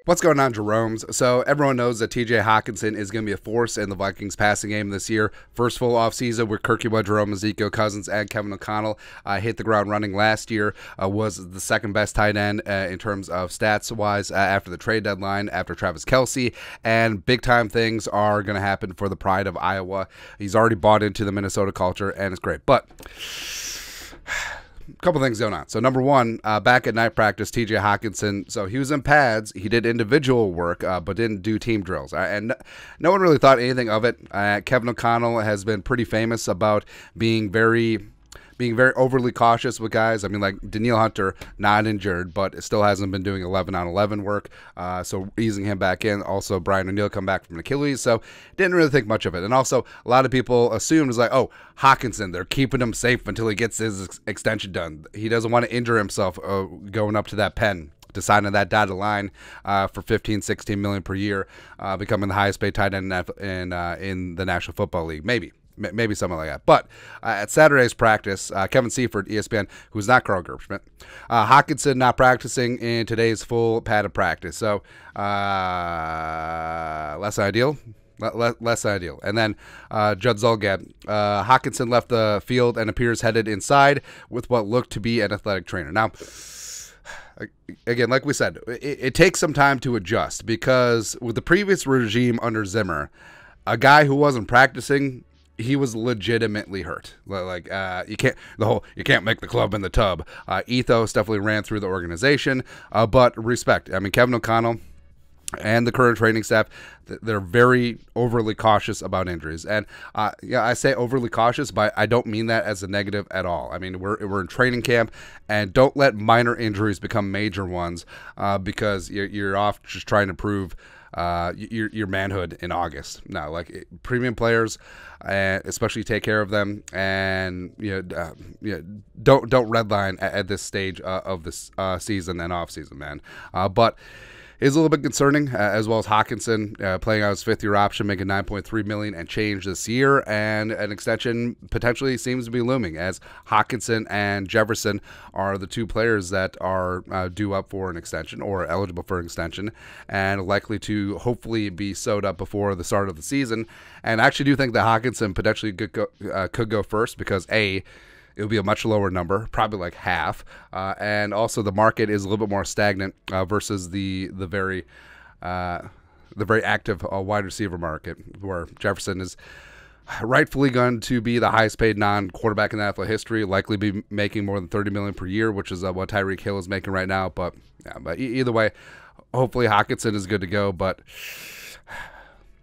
What's going on, Jerome's? So everyone knows that TJ Hockenson is going to be a force in the Vikings passing game this year. First full offseason with Kirky Jerome, Ezekiel Cousins, and Kevin O'Connell. Hit the ground running last year. Was the second best tight end in terms of stats-wise after the trade deadline, after Travis Kelce. And big-time things are going to happen for the pride of Iowa. He's already bought into the Minnesota culture, and it's great. But a couple things going on. So number one, back at night practice, TJ Hockenson, so he was in pads, he did individual work, but didn't do team drills. And no one really thought anything of it. Kevin O'Connell has been pretty famous about being very overly cautious with guys. I mean, like Danielle Hunter, not injured, but it still hasn't been doing 11-on-11 work. So easing him back in. Also, Brian O'Neill come back from an Achilles, so didn't really think much of it. And also, a lot of people assumed it was like, oh, Hockenson, they're keeping him safe until he gets his extension done. He doesn't want to injure himself going up to that pen to sign on that dotted line for $15-16 million per year, becoming the highest paid tight end in the National Football League. Maybe something like that. But at Saturday's practice, Kevin Seifert, ESPN, who's not Carl Gerbschmidt, Hockenson not practicing in today's full padded practice. So less ideal. Less ideal. And then Judd Zulgad. Hockenson left the field and appears headed inside with what looked to be an athletic trainer. Now, again, like we said, it takes some time to adjust because with the previous regime under Zimmer, a guy who wasn't practicing, he was legitimately hurt. Like you can't make the club in the tub. Ethos definitely ran through the organization, but respect. I mean, Kevin O'Connell and the current training staff, they're very overly cautious about injuries. And yeah, I say overly cautious, but I don't mean that as a negative at all. I mean, we're in training camp, and don't let minor injuries become major ones because you're off just trying to prove your manhood in August. No, like premium players, especially take care of them, and don't redline at this stage of this season and off season, man. But is a little bit concerning, as well as Hockenson playing out his fifth-year option, making $9.3 million and change this year, and an extension potentially seems to be looming, as Hockenson and Jefferson are the two players that are due up for an extension or eligible for an extension, and likely to hopefully be sewed up before the start of the season. And I actually do think that Hockenson potentially could go first because it would be a much lower number, probably like half, and also the market is a little bit more stagnant versus the very active wide receiver market, where Jefferson is rightfully going to be the highest paid non-quarterback in NFL history, likely be making more than $30 million per year, which is what Tyreek Hill is making right now. But yeah, but either way, hopefully Hockenson is good to go. But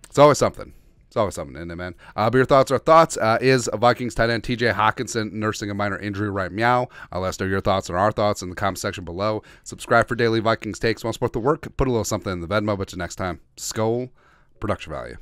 it's always something. Always something in it, man. But your thoughts are thoughts. Is a Vikings tight end TJ Hockenson nursing a minor injury right meow? Let us know your thoughts and our thoughts in the comment section below. Subscribe for daily Vikings takes. Want to support the work? Put a little something in the Venmo. But till next time, Skol, production value.